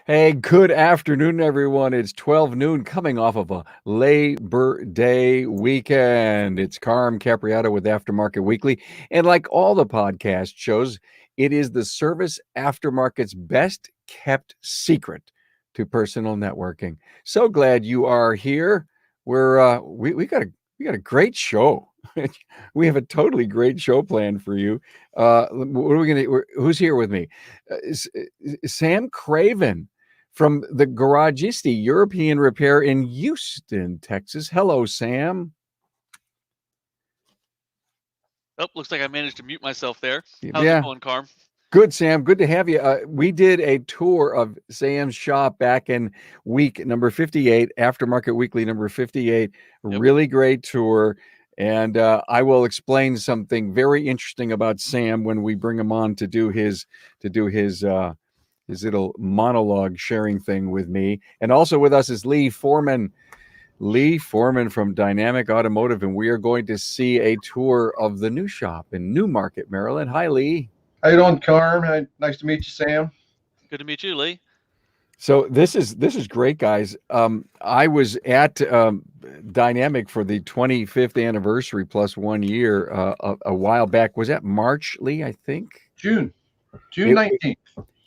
Hey, good afternoon, everyone. It's 12 noon coming off of a Labor Day weekend. It's Carm Capriato with Aftermarket Weekly. And like all the podcast shows, it is the service aftermarket's best kept secret to personal networking. So glad you are here. We got a great show. We have a totally great show planned for you. What are we gonna? Who's here with me? Sam Craven from the Garagisti European Repair in Houston, Texas. Hello, Sam. Oh, looks like I managed to mute myself there. How's it Yeah, going, Carm? good, Sam. Good to have you. We did a tour of Sam's shop back in week number 58, Aftermarket Weekly number 58. Yep. Really great tour. And I will explain something very interesting about Sam when we bring him on to do his little monologue sharing thing with me. And also with us is Lee Foreman. Lee Foreman from Dynamic Automotive, and we are going to see a tour of the new shop in Newmarket, Maryland. Hi, Lee. How you doing, Carm? Nice to meet you, Sam. Good to meet you, Lee. So this is great, guys. I was at Dynamic for the 25th anniversary plus 1 year a while back. Was that March, Lee? I think June 19th.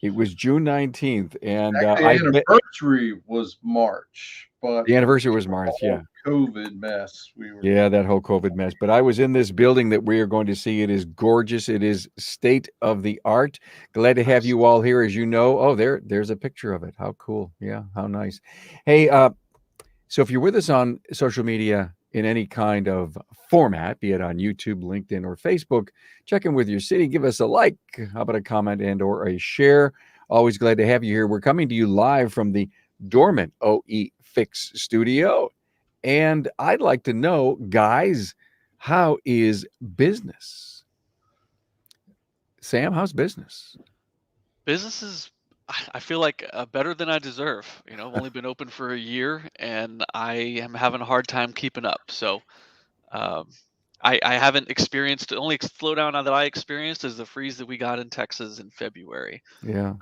It was June 19th, and Actually, the anniversary was March, but the anniversary was March. Yeah. COVID mess. Yeah, that whole COVID mess. But I was in this building that we are going to see. It is gorgeous. It is state of the art. Glad to have you all here. As you know, oh, there's a picture of it. How cool. Yeah, how nice. Hey, so if you're with us on social media in any kind of format, be it on YouTube, LinkedIn, or Facebook, check in with your city. Give us a like. How about a comment and or a share? Always glad to have you here. We're coming to you live from the Dorman OE Fix studio. And I'd like to know, guys, how is business? Sam, how's business? Business is, I feel like, better than I deserve. I've only been open for a year, and I am having a hard time keeping up. So, I haven't experienced the only slowdown that I experienced is the freeze that we got in Texas in February. Yeah.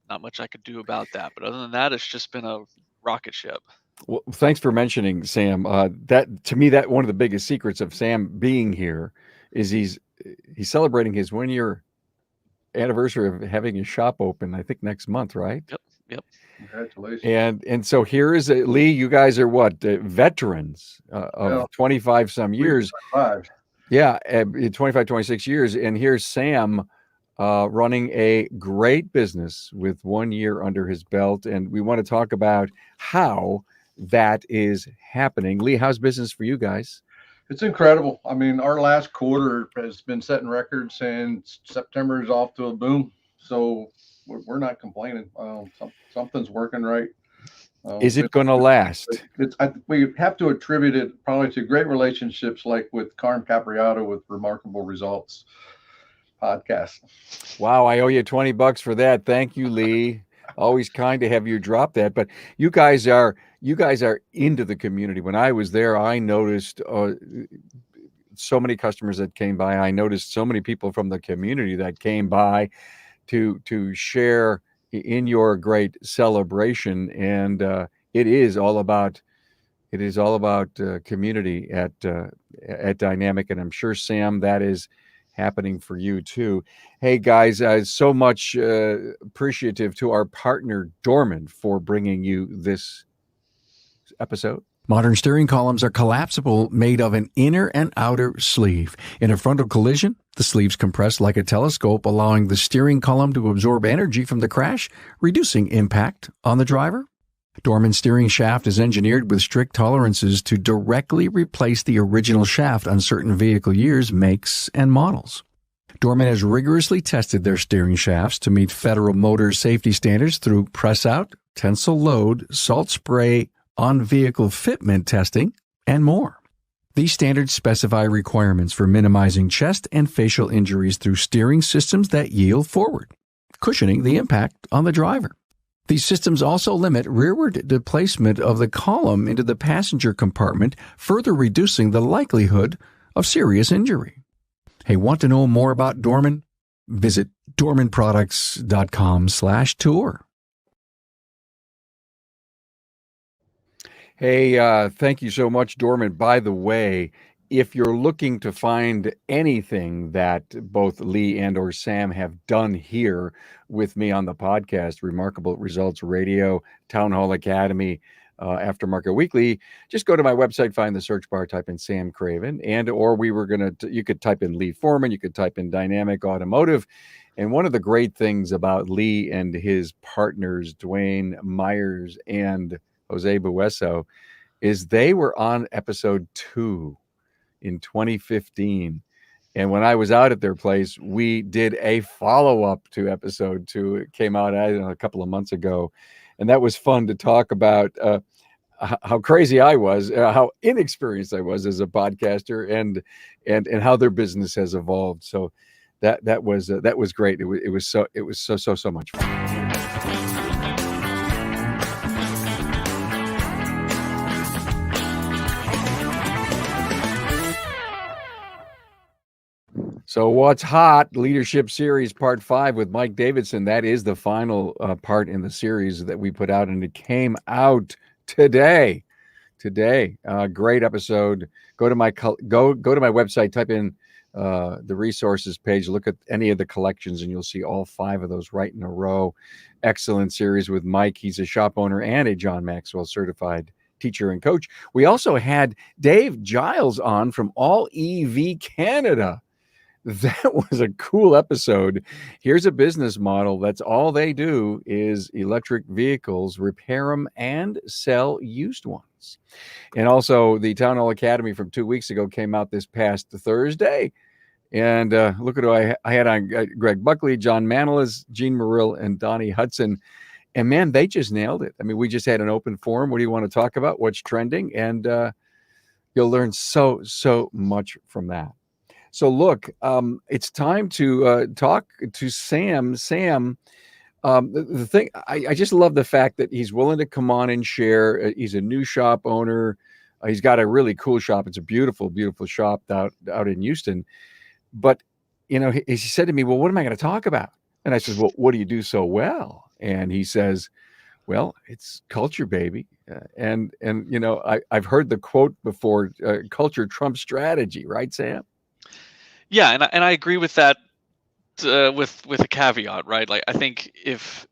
Not much I could do about that, but other than that, it's just been a rocket ship. Well, thanks for mentioning Sam. That to me, that one of the biggest secrets of Sam being here is he's celebrating his 1 year anniversary of having his shop open. I think next month, right? Yep. Congratulations. And so here is Lee. You guys are what veterans of 25 some years. 25. Yeah, 25, 26 years. And here's Sam running a great business with 1 year under his belt. And we want to talk about how that is happening. Lee, how's business for you guys? It's incredible. I mean, our last quarter has been setting records, and September is off to a boom. So we're not complaining. Something's working right. Is it going to last? We have to attribute it probably to great relationships like with Carm Capriato with Remarkable Results podcast. Wow, I owe you $20 for that. Thank you, Lee. Always kind to have you drop that. But you guys are into the community. When I was there, I noticed so many customers that came by. I noticed so many people from the community that came by to share in your great celebration. And it is all about community at Dynamic. And I'm sure, Sam, that is happening for you too. Hey guys, so much appreciative to our partner Dorman for bringing you this episode. Modern steering columns are collapsible, made of an inner and outer sleeve. In a frontal collision, the sleeves compress like a telescope, allowing the steering column to absorb energy from the crash, reducing impact on the driver. Dorman's steering shaft is engineered with strict tolerances to directly replace the original shaft on certain vehicle years, makes, and models. Dorman has rigorously tested their steering shafts to meet Federal Motor Safety Standards through press-out, tensile load, salt spray, on-vehicle fitment testing, and more. These standards specify requirements for minimizing chest and facial injuries through steering systems that yield forward, cushioning the impact on the driver. These systems also limit rearward displacement of the column into the passenger compartment, further reducing the likelihood of serious injury. Hey, want to know more about Dorman? Visit dormanproducts.com/tour. Hey, thank you so much, Dorman. By the way, if you're looking to find anything that both Lee and or Sam have done here with me on the podcast, Remarkable Results Radio, Town Hall Academy, Aftermarket Weekly, just go to my website, find the search bar, type in Sam Craven, and or you could type in Lee Foreman, you could type in Dynamic Automotive. And one of the great things about Lee and his partners, Dwayne Myers and Jose Bueso, is they were on episode 2 in 2015. And when I was out at their place, we did a follow-up to episode 2. It came out, I don't know, a couple of months ago. And that was fun to talk about how crazy I was, how inexperienced I was as a podcaster, and how their business has evolved. So that was great. It was so much fun. So what's hot? Leadership Series Part 5 with Mike Davidson. That is the final part in the series that we put out, and it came out today. Great episode. Go to my website, type in the resources page, look at any of the collections, and you'll see all 5 of those right in a row. Excellent series with Mike. He's a shop owner and a John Maxwell certified teacher and coach. We also had Dave Giles on from All EV Canada. That was a cool episode. Here's a business model. That's all they do is electric vehicles, repair them and sell used ones. And also the Town Hall Academy from 2 weeks ago came out this past Thursday. And look at who I had on: Greg Buckley, John Manilas, Gene Murrill, and Donnie Hudson. And man, they just nailed it. I mean, we just had an open forum. What do you want to talk about? What's trending? And you'll learn so much from that. So look, it's time to talk to Sam. Sam, the thing, I just love the fact that he's willing to come on and share. He's a new shop owner. He's got a really cool shop. It's a beautiful shop out in Houston. But, you know, he said to me, well, what am I going to talk about? And I said, well, what do you do so well? And he says, well, it's culture, baby. And you know, I've heard the quote before, culture trumps strategy, right, Sam? Yeah, and I agree with that, with a caveat, right? Like I think if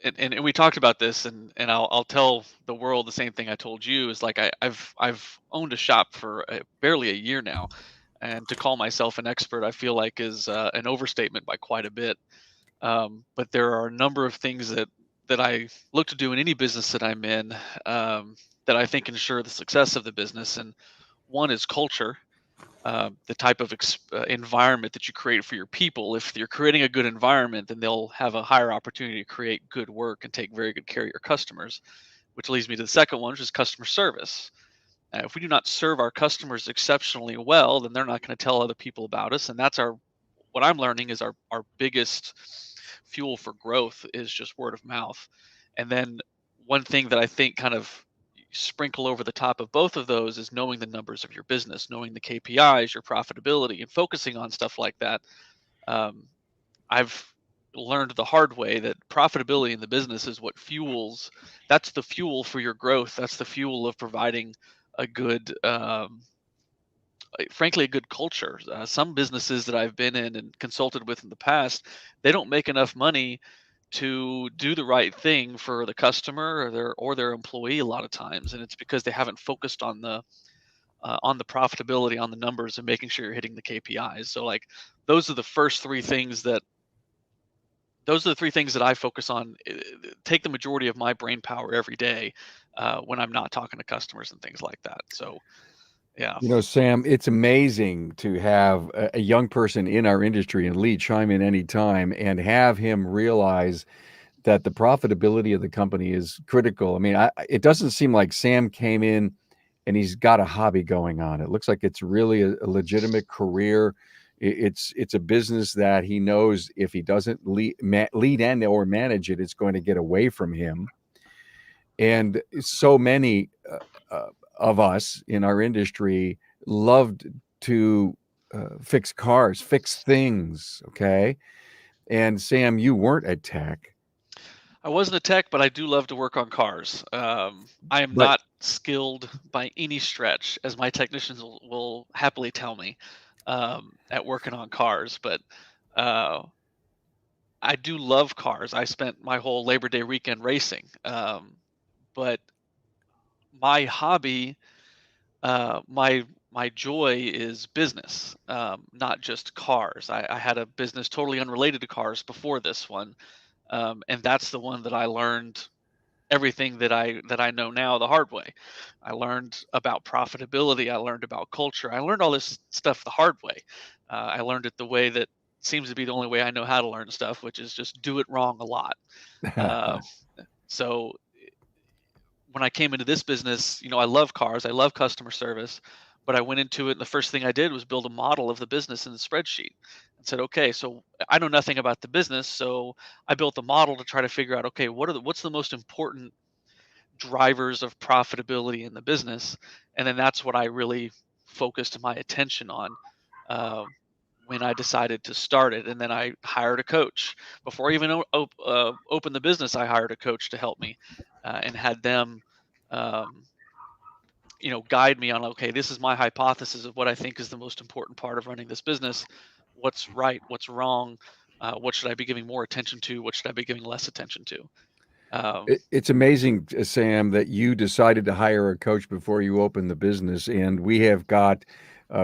and we talked about this, and I'll tell the world the same thing I told you is like I've owned a shop for barely a year now, and to call myself an expert, I feel like is an overstatement by quite a bit. But there are a number of things that I look to do in any business that I'm in, that I think ensure the success of the business. And one is culture, the type of environment that you create for your people. If you're creating a good environment, then they'll have a higher opportunity to create good work and take very good care of your customers, which leads me to the second one, which is customer service. If we do not serve our customers exceptionally well, then they're not going to tell other people about us. And that's what I'm learning is our biggest fuel for growth is just word of mouth. And then one thing that I think kind of sprinkle over the top of both of those is knowing the numbers of your business, knowing the KPIs, your profitability, and focusing on stuff like that. I've learned the hard way that profitability in the business is what fuels. That's the fuel for your growth. That's the fuel of providing a good, frankly, a good culture. Some businesses that I've been in and consulted with in the past, they don't make enough money to do the right thing for the customer or their employee a lot of times, and it's because they haven't focused on the profitability, on the numbers, and making sure you're hitting the KPIs. So like those are the three things that I focus on, take the majority of my brain power every day when I'm not talking to customers and things like that. So yeah. You know, Sam, it's amazing to have a young person in our industry, and Lee chime in anytime, and have him realize that the profitability of the company is critical. I mean, it doesn't seem like Sam came in and he's got a hobby going on. It looks like it's really a legitimate career. It's a business that he knows if he doesn't lead and or manage it, it's going to get away from him. And so many of us in our industry loved to fix cars, fix things. Okay. And Sam, you weren't at tech. I wasn't a tech, but I do love to work on cars. I am But not skilled by any stretch, as my technicians will happily tell me, at working on cars. But uh, I do love cars. I spent my whole Labor Day weekend racing. But my hobby, my joy is business, not just cars. I had a business totally unrelated to cars before this one, and that's the one that I learned everything that I know now the hard way. I learned about profitability. I learned about culture. I learned all this stuff the hard way. I learned it the way that seems to be the only way I know how to learn stuff, which is just do it wrong a lot. Uh, so when I came into this business, I love cars, I love customer service, but I went into it and the first thing I did was build a model of the business in the spreadsheet and said, okay, so I know nothing about the business, so I built the model to try to figure out, okay, what's the most important drivers of profitability in the business, and then that's what I really focused my attention on. Uh, when I decided to start it, and then I hired a coach before I even opened the business. I hired a coach to help me and had them, um, guide me on, okay, this is my hypothesis of what I think is the most important part of running this business. What's right? What's wrong? What should I be giving more attention to? What should I be giving less attention to? It's amazing, Sam, that you decided to hire a coach before you opened the business. And we have got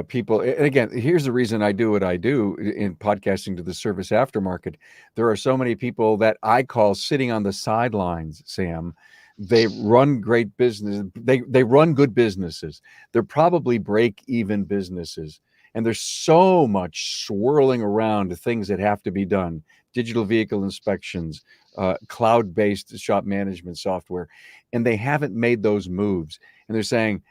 people. And again, here's the reason I do what I do in podcasting to the service aftermarket. There are so many people that I call sitting on the sidelines, Sam. They run great business. They run good businesses. They're probably break even businesses. And there's so much swirling around things that have to be done. Digital vehicle inspections, cloud-based shop management software, and they haven't made those moves. And they're saying,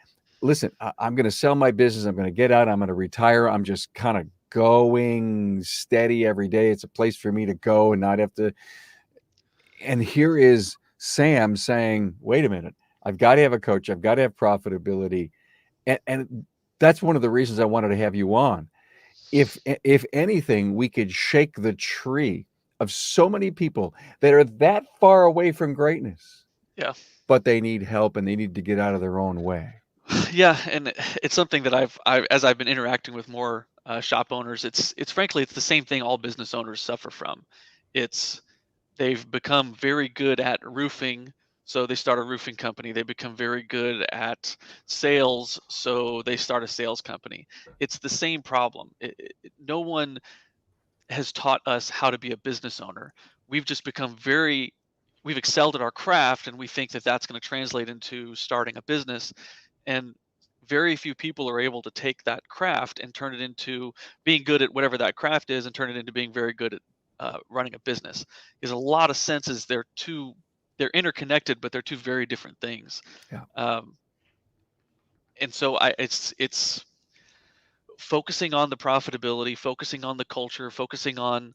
listen, I'm going to sell my business. I'm going to get out. I'm going to retire. I'm just kind of going steady every day. It's a place for me to go and not have to. And here is Sam saying, wait a minute, I've got to have a coach. I've got to have profitability. And that's one of the reasons I wanted to have you on. If anything, we could shake the tree of so many people that are that far away from greatness, Yeah. but they need help and they need to get out of their own way. Yeah, and it's something that as I've been interacting with more shop owners, it's frankly it's the same thing all business owners suffer from. It's they've become very good at roofing, so they start a roofing company. They become very good at sales, so they start a sales company. It's the same problem. No one has taught us how to be a business owner. We've just become we've excelled at our craft, and we think that that's going to translate into starting a business. And very few people are able to take that craft and turn it into being good at whatever that craft is and turn it into being very good at running a business. Because a lot of senses they're interconnected, but they're two very different things. Yeah. And so it's focusing on the profitability, focusing on the culture, focusing on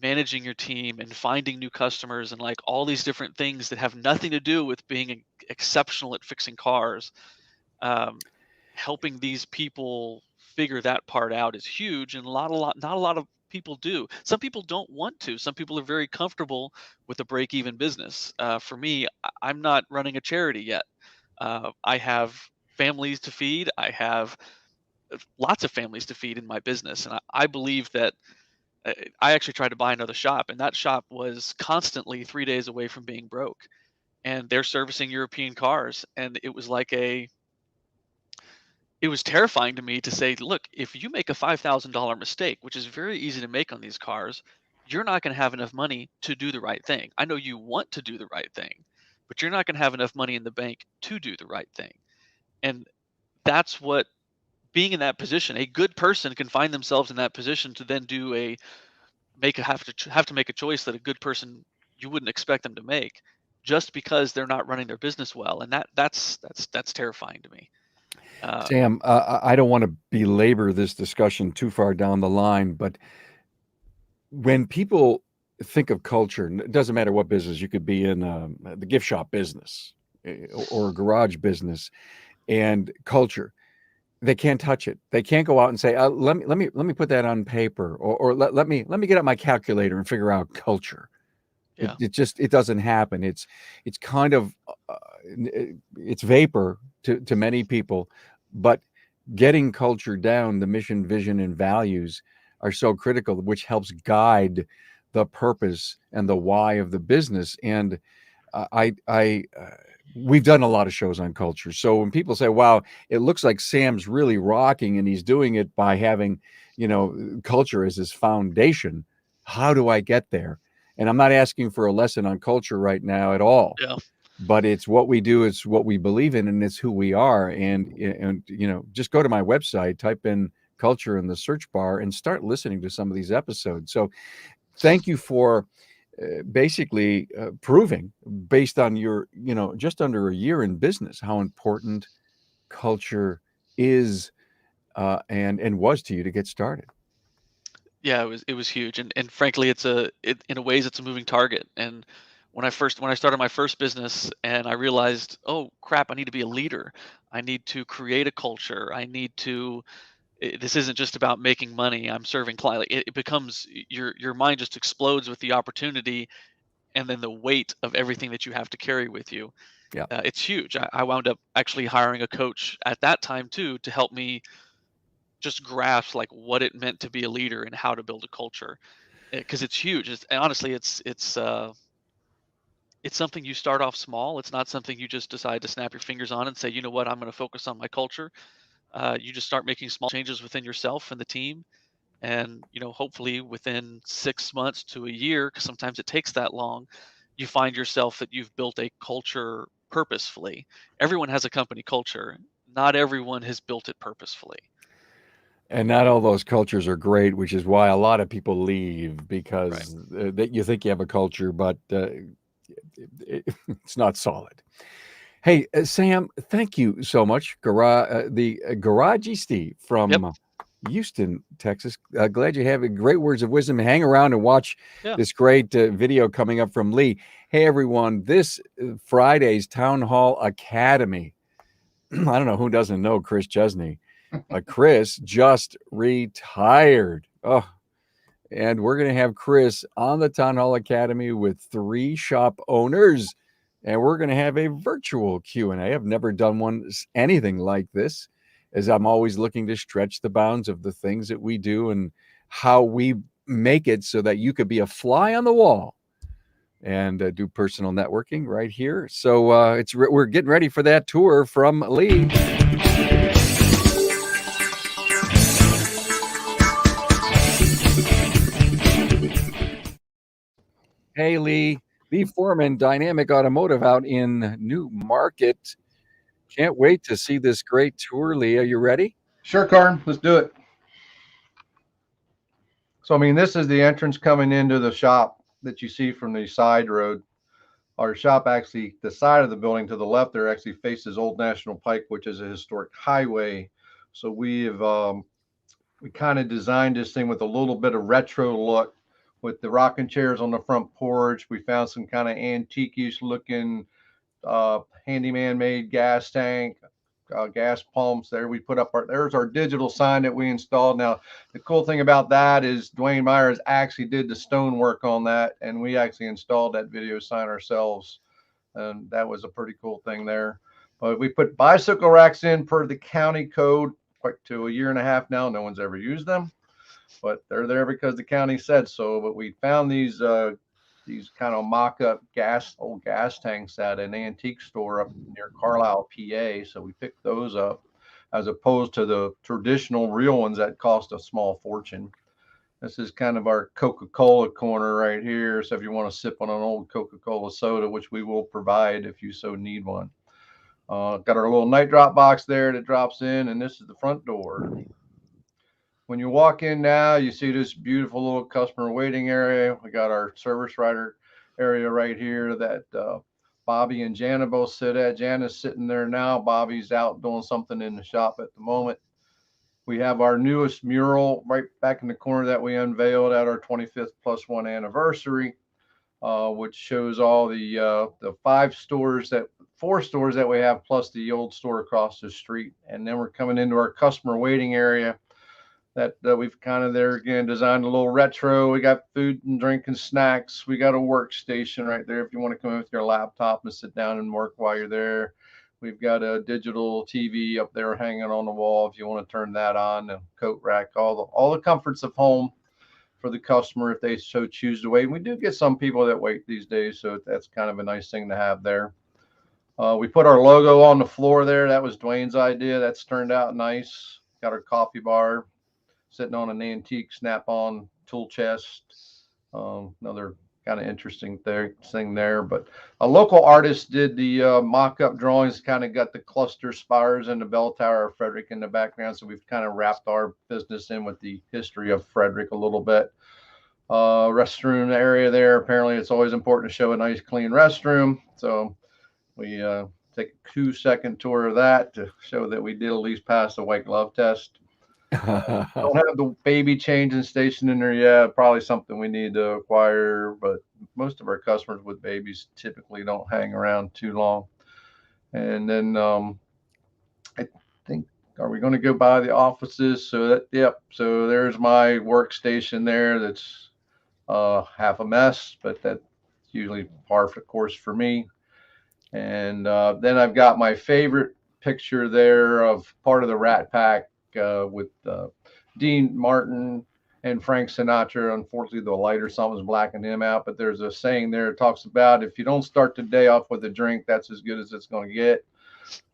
managing your team and finding new customers and like all these different things that have nothing to do with being exceptional at fixing cars. Helping these people figure that part out is huge, and not a lot of people do. Some people don't want to. Some people are very comfortable with a break-even business. For me, I'm not running a charity yet. I have families to feed. I have lots of families to feed in my business, and I believe that I actually tried to buy another shop, and that shop was constantly 3 days away from being broke. And they're servicing European cars, and it was terrifying to me to say, look, if you make a $5,000 mistake, which is very easy to make on these cars, you're not going to have enough money to do the right thing. I know you want to do the right thing, but you're not going to have enough money in the bank to do the right thing. And that's what being in that position, a good person can find themselves in that position to then have to make a choice that a good person you wouldn't expect them to make just because they're not running their business well. And that's terrifying to me. Sam, I don't want to belabor this discussion too far down the line, but when people think of culture, and it doesn't matter what business, you could be in the gift shop business or a garage business, and culture, they can't touch it. They can't go out and say, let me put that on paper, or let me get out my calculator and figure out culture. Yeah. It doesn't happen. It's kind of it's vapor to many people, but getting culture down, the mission, vision, and values are so critical, which helps guide the purpose and the why of the business. And I we've done a lot of shows on culture. So when people say, "Wow, it looks like Sam's really rocking, and he's doing it by having, culture as his foundation," how do I get there? And I'm not asking for a lesson on culture right now at all, Yeah. but it's what we do, it's what we believe in, and it's who we are. And just go to my website, type in culture in the search bar, and start listening to some of these episodes. So thank you for basically proving, based on your just under a year in business, how important culture is, and was to you to get started. Yeah, it was huge, and frankly, in a ways it's a moving target. And when I started my first business, and I realized, oh crap, I need to be a leader. I need to create a culture. I need to. This isn't just about making money. I'm serving client. Like, it becomes your mind just explodes with the opportunity, and then the weight of everything that you have to carry with you. Yeah. It's huge. I wound up actually hiring a coach at that time too to help me just grasp like what it meant to be a leader and how to build a culture, because it's huge. And honestly, it's something you start off small. It's not something you just decide to snap your fingers on and say, you know what, I'm going to focus on my culture. You just start making small changes within yourself and the team, and hopefully within 6 months to a year, because sometimes it takes that long, you find yourself that you've built a culture purposefully. Everyone has a company culture. Not everyone has built it purposefully. And not all those cultures are great, which is why a lot of people leave, Right. because that you think you have a culture, but it's not solid. Hey, Sam, thank you so much. The Garagey Steve Yep. from Houston, Texas. Glad you have great words of wisdom. Hang around and watch Yeah. this great video coming up from Lee. Hey, everyone, this Friday's Town Hall Academy. I don't know who doesn't know Chris Chesney, but Chris just retired. Oh, and we're going to have Chris on the Town Hall Academy with 3 shop owners, and we're going to have a virtual Q&A. I've never done anything like this, as I'm always looking to stretch the bounds of the things that we do and how we make it so that you could be a fly on the wall and do personal networking right here. So we're getting ready for that tour from Lee. Hey, Lee Foreman, Dynamic Automotive out in New Market. Can't wait to see this great tour, Lee. Are you ready? Sure, Carn, let's do it. So, I mean, this is the entrance coming into the shop that you see from the side road. Our shop actually, the side of the building to the left there actually faces Old National Pike, which is a historic highway. So we kind of designed this thing with a little bit of retro look, with the rocking chairs on the front porch. We found some kind of antique-ish looking handyman made gas tank, gas pumps. There we put up there's our digital sign that we installed. Now the cool thing about that is Dwayne Myers actually did the stonework on that, and we actually installed that video sign ourselves, and that was a pretty cool thing there. But we put bicycle racks in per the county code quite to a year and a half now. No one's ever used them, but they're there because the county said so. But we found these kind of mock-up old gas tanks at an antique store up near Carlisle, PA. So we picked those up as opposed to the traditional real ones that cost a small fortune. This is kind of our Coca-Cola corner right here. So if you want to sip on an old Coca-Cola soda, which we will provide if you so need one. Got our little night drop box there that drops in, and this is the front door. When you walk in now, you see this beautiful little customer waiting area. We got our service writer area right here that Bobby and Jana both sit at. Jana's sitting there now. Bobby's out doing something in the shop at the moment. We have our newest mural right back in the corner that we unveiled at our 25th plus one anniversary, which shows all the 4 stores that we have, plus the old store across the street. And then we're coming into our customer waiting area. that we've kind of there again designed a little retro. We got food and drink and snacks. We got a workstation right there if you want to come in with your laptop and sit down and work while you're there. We've got a digital TV up there hanging on the wall if you want to turn that on. A coat rack, all the comforts of home for the customer if they so choose to wait. And we do get some people that wait these days, so that's kind of a nice thing to have there. We put our logo on the floor there. That was Dwayne's idea. That's turned out nice. Got our coffee bar sitting on an antique snap-on tool chest. Another kind of interesting thing there. But a local artist did the mock-up drawings, kind of got the cluster spires and the bell tower of Frederick in the background. So we've kind of wrapped our business in with the history of Frederick a little bit. Restroom area there. Apparently, it's always important to show a nice, clean restroom. So we take a 2-second tour of that to show that we did at least pass the white glove test. Don't have the baby changing station in there yet. Probably something we need to acquire, but most of our customers with babies typically don't hang around too long. And then I think, are we going to go by the offices? So that, yep. So there's my workstation there. That's half a mess, but that's usually par for course for me. And then I've got my favorite picture there of part of the Rat Pack with Dean Martin and Frank Sinatra. Unfortunately, the light or something's blacking him out, but there's a saying there that talks about if you don't start the day off with a drink, that's as good as it's going to get.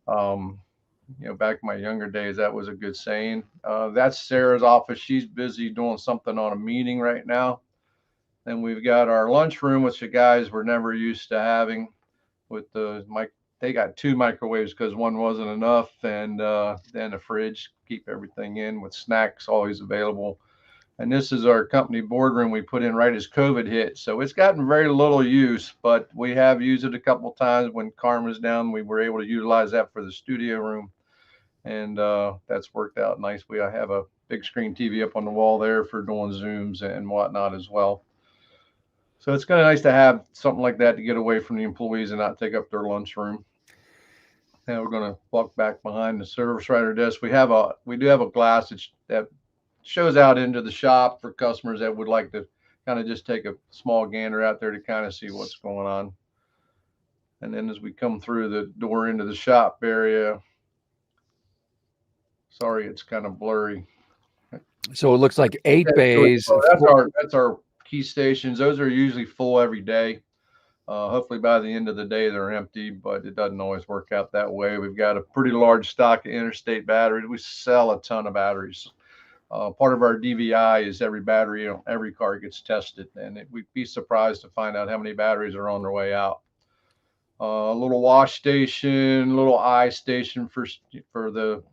Back in my younger days, that was a good saying. That's Sarah's office. She's busy doing something on a meeting right now. Then we've got our lunchroom, which the guys were never used to having with they got 2 microwaves because one wasn't enough, and then a fridge, keep everything in with snacks always available. And this is our company boardroom we put in right as COVID hit. So it's gotten very little use, but we have used it a couple of times when Karma's down. We were able to utilize that for the studio room, and that's worked out nice. I have a big screen TV up on the wall there for doing Zooms and whatnot as well. So it's kind of nice to have something like that to get away from the employees and not take up their lunchroom. Now we're going to walk back behind the service writer desk. We do have a glass that shows out into the shop for customers that would like to kind of just take a small gander out there to kind of see what's going on. And then as we come through the door into the shop area, sorry, it's kind of blurry. So it looks like 8 bays. That's our key stations. Those are usually full every day. Hopefully by the end of the day they're empty, but it doesn't always work out that way. We've got a pretty large stock of interstate batteries. We sell a ton of batteries. Part of our DVI is every battery, every car gets tested, and we'd be surprised to find out how many batteries are on their way out. A little wash station, a little eye station for the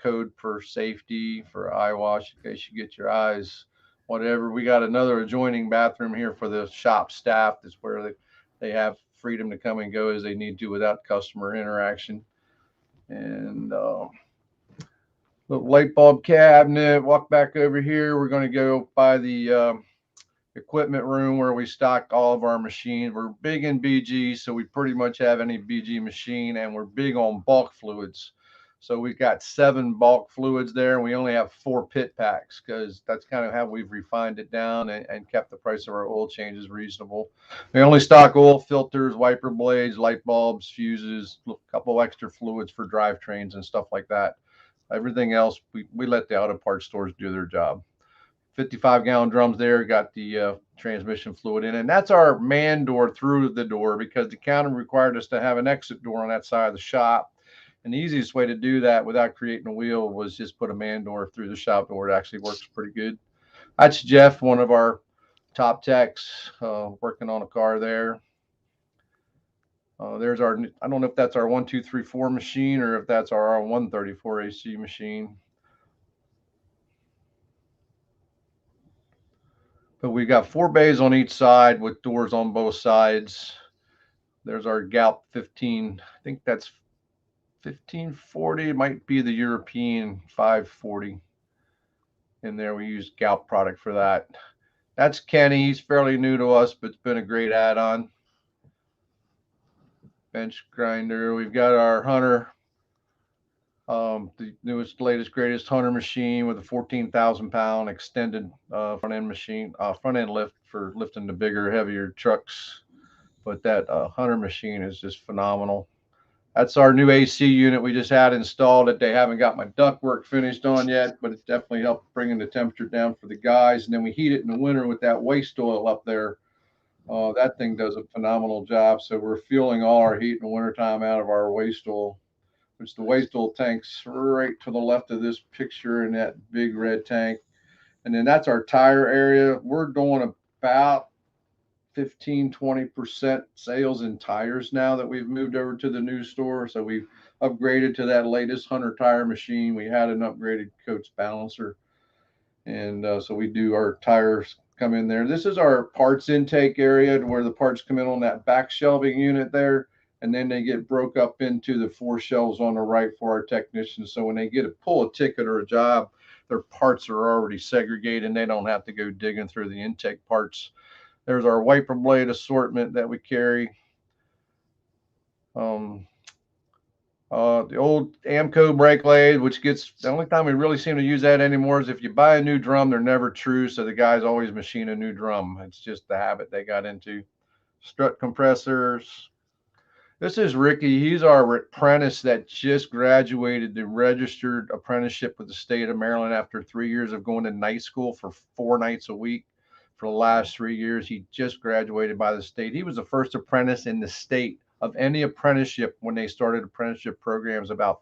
code for safety for eye wash in case you get your eyes, whatever. We got another adjoining bathroom here for the shop staff. That's where they have freedom to come and go as they need to without customer interaction. And little light bulb cabinet. Walk back over here. We're going to go by the equipment room where we stock all of our machines. We're big in BG, so we pretty much have any BG machine, and we're big on bulk fluids. So we've got 7 bulk fluids there, and we only have 4 pit packs because that's kind of how we've refined it down and kept the price of our oil changes reasonable. We only stock oil filters, wiper blades, light bulbs, fuses, a couple extra fluids for drivetrains and stuff like that. Everything else, we let the auto parts stores do their job. 55-gallon drums there, got the transmission fluid in. And that's our man door through the door because the county required us to have an exit door on that side of the shop. And the easiest way to do that without creating a wheel was just put a man door through the shop door. It actually works pretty good. That's Jeff, one of our top techs, working on a car there. There's our, I don't know if that's our 1234 machine or if that's our 134 AC machine. But we got 4 bays on each side with doors on both sides. There's our Galp 15. I think that's 1540. It might be the European 540. In there, we use Galp product for that. That's Kenny. He's fairly new to us, but it's been a great add-on. Bench grinder. We've got our Hunter The newest, latest, greatest hunter machine with a 14,000-pound extended front end machine, front end lift for lifting the bigger, heavier trucks. But that hunter machine is just phenomenal. That's our new AC unit we just had installed that they haven't got my ductwork finished on yet, but it definitely helped bringing the temperature down for the guys. And then we heat it in the winter with that waste oil up there. That thing does a phenomenal job. So we're fueling all our heat in the wintertime out of our waste oil, which the waste oil tank's right to the left of this picture in that big red tank. And then that's our tire area. We're doing about 15-20% sales in tires now that we've moved over to the new store. So we've upgraded to that latest Hunter tire machine. We had an upgraded Coates balancer. And so we do our tires come in there. This is our parts intake area where the parts come in on that back shelving unit there. And then they get broke up into the 4 shelves on the right for our technicians. So when they get pull a ticket or a job, their parts are already segregated and they don't have to go digging through the intake parts. There's our wiper blade assortment that we carry. The old Amco brake blade, which gets, the only time we really seem to use that anymore is if you buy a new drum, they're never true. So the guys always machine a new drum. It's just the habit they got into. Strut compressors. This is Ricky. He's our apprentice that just graduated the registered apprenticeship with the state of Maryland after 3 years of going to night school for 4 nights a week. For the last 3 years, he just graduated by the state. He was the first apprentice in the state of any apprenticeship when they started apprenticeship programs about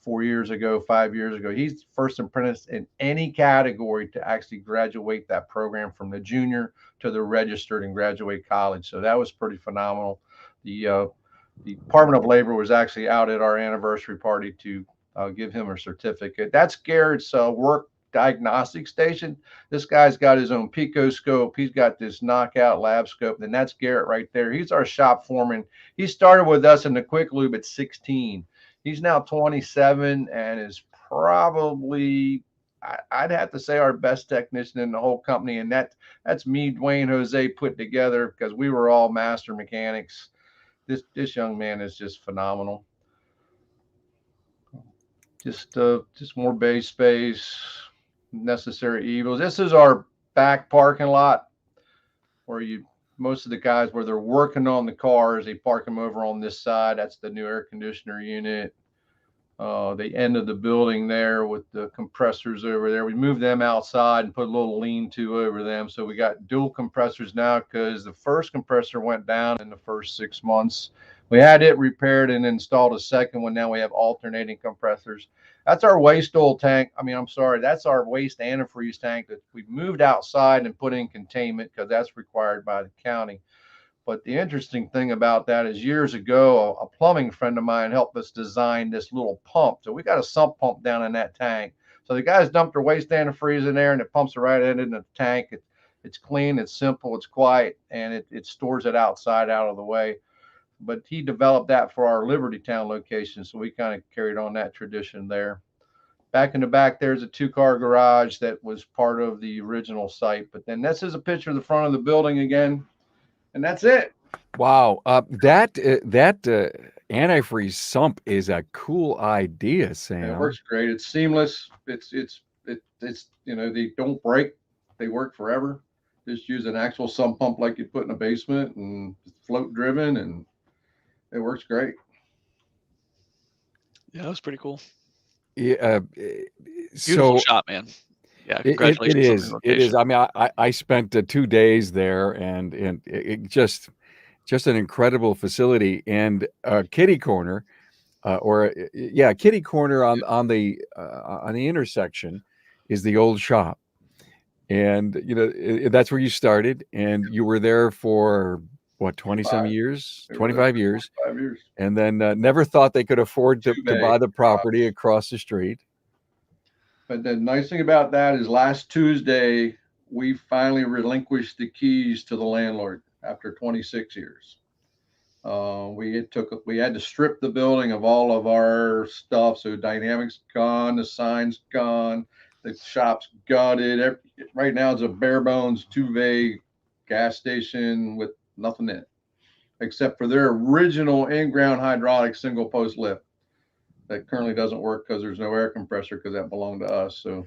4 years ago, 5 years ago. He's first apprentice in any category to actually graduate that program from the junior to the registered and graduate college. So that was pretty phenomenal. The Department of Labor was actually out at our anniversary party to give him a certificate. That's Garrett's work diagnostic station. This guy's got his own picoscope. He's got this knockout lab scope. And that's Garrett right there. He's our shop foreman. He started with us in the quick lube at 16. He's now 27 and is probably, I'd have to say, our best technician in the whole company. And that's me, Dwayne, Jose put together because we were all master mechanics. This young man is just phenomenal. Just more bay space, necessary evils. This is our back parking lot where most of the guys where they're working on the cars, they park them over on this side. That's the new air conditioner unit. The end of the building there with the compressors over there. We moved them outside and put a little lean-to over them. So we got dual compressors now because the first compressor went down in the first 6 months. We had it repaired and installed a second one. Now we have alternating compressors. That's our waste oil tank. That's our waste antifreeze tank that we moved outside and put in containment because that's required by the county. But the interesting thing about that is years ago, a plumbing friend of mine helped us design this little pump. So we got a sump pump down in that tank. So the guys dumped their waste antifreeze in there and it pumps it right into the tank. It's clean, it's simple, it's quiet, and it stores it outside out of the way. But he developed that for our Libertytown location. So we kind of carried on that tradition there. Back in the back, there's a 2-car garage that was part of the original site. But then this is a picture of the front of the building again. And that's it. That antifreeze sump is a cool idea, Sam. It works great. It's seamless. It's they don't break. They work forever. Just use an actual sump pump like you put in a basement and float driven, and it works great. Yeah, that was pretty cool. Yeah, Beautiful shop, man. Yeah, congratulations. It is. I mean, I spent 2 days there, and it just an incredible facility. And kitty corner, kitty corner on the intersection is the old shop, and that's where you started, and you were there for what, 20-some years, 25 years, 5 years, and then never thought they could afford to buy the property across the street. But the nice thing about that is last Tuesday, we finally relinquished the keys to the landlord after 26 years. We had to strip the building of all of our stuff. So dynamics gone, the signs gone, the shop's gutted. Right now it's a bare bones 2-bay gas station with nothing in it, except for their original in-ground hydraulic single post lift. that currently doesn't work because there's no air compressor because that belonged to us. So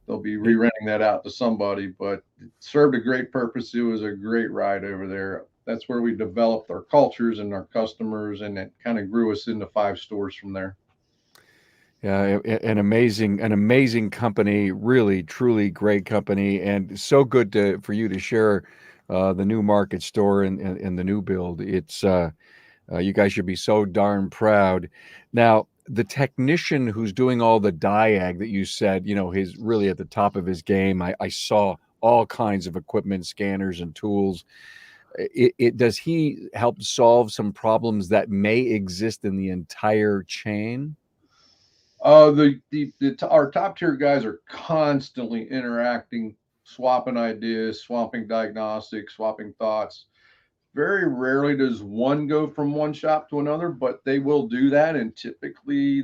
they'll be re-renting that out to somebody, but it served a great purpose. It was a great ride over there. That's where we developed our cultures and our customers, and it kind of grew us into 5 stores from there. Yeah, an amazing company, really, truly great company, and so good for you to share the new market store and the new build. It's you guys should be so darn proud. Now, the technician who's doing all the diag that you said, he's really at the top of his game. I saw all kinds of equipment, scanners, and tools. Does he help solve some problems that may exist in the entire chain? Our top tier guys are constantly interacting, swapping ideas, swapping diagnostics, swapping thoughts. Very rarely does one go from one shop to another, but they will do that, and typically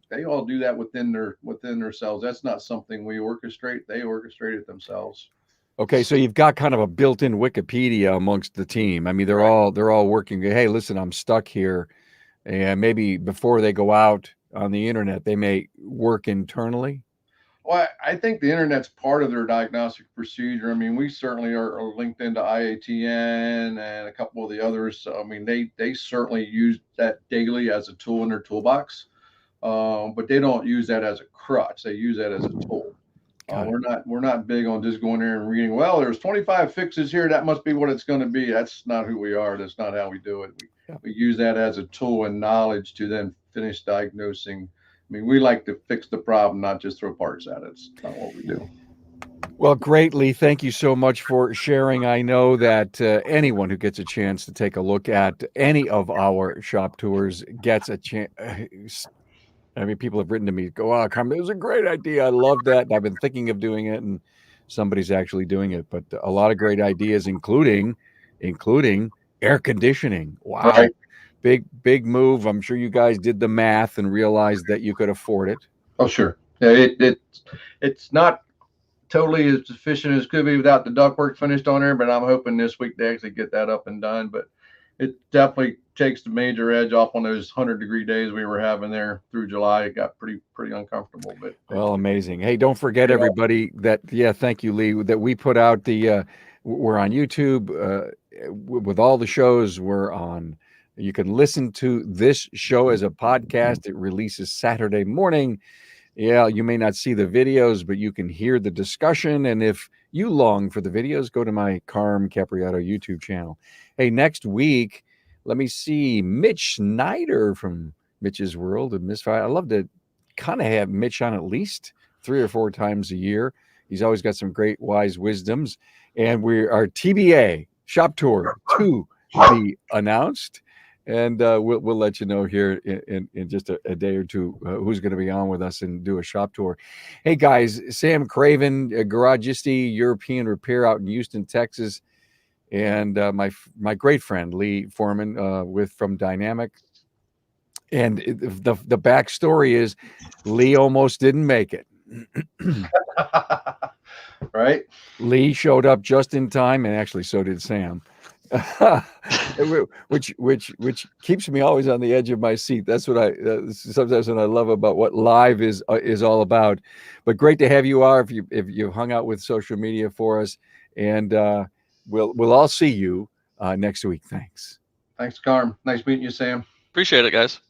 they all do that within themselves. That's not something we orchestrate; they orchestrate it themselves. Okay, so you've got kind of a built-in Wikipedia amongst the team. I mean, they're Right. all working. Hey, listen, I'm stuck here, and maybe before they go out on the internet, they may work internally. Well, I think the internet's part of their diagnostic procedure. I mean, we certainly are linked into IATN and a couple of the others. So, I mean, they certainly use that daily as a tool in their toolbox, but they don't use that as a crutch. They use that as a tool. We're not big on just going there and reading. Well, there's 25 fixes here. That must be what it's going to be. That's not who we are. That's not how we do it. We use that as a tool and knowledge to then finish diagnosing. I mean, we like to fix the problem, not just throw parts at it. It's not what we do. Well, great, Lee. Thank you so much for sharing. I know that anyone who gets a chance to take a look at any of our shop tours gets a chance. I mean, people have written to me, go, oh, Carmen, it was a great idea. I love that. And I've been thinking of doing it, and somebody's actually doing it. But a lot of great ideas, including air conditioning. Wow. Right. Big move. I'm sure you guys did the math and realized that you could afford it. Oh, sure. Yeah, it's not totally as efficient as it could be without the ductwork finished on there, but I'm hoping this week they actually get that up and done. But it definitely takes the major edge off on those 100-degree days we were having there through July. It got pretty uncomfortable. But well, amazing. Hey, don't forget everybody that thank you, Lee, that we put out we're on YouTube with all the shows. You can listen to this show as a podcast. It releases Saturday morning. Yeah, you may not see the videos, but you can hear the discussion. And if you long for the videos, go to my Carm Capriato YouTube channel. Hey, next week, let me see, Mitch Snyder from Mitch's World of Misfire. I love to kind of have Mitch on at least 3 or 4 times a year. He's always got some great wise wisdoms. And our TBA shop tour to be announced. And we'll let you know here in just a day or two who's going to be on with us and do a shop tour. Hey, guys, Sam Craven, Garagisti European Repair out in Houston, Texas, and my great friend, Lee Foreman from Dynamic. And the backstory is Lee almost didn't make it. Right. Lee showed up just in time, and actually so did Sam. which keeps me always on the edge of my seat. That's what sometimes when I love about what live is all about. But great to have you, if you hung out with social media for us, and we'll all see you next week. Thanks. Thanks, Carm. Nice meeting you, Sam. Appreciate it, guys.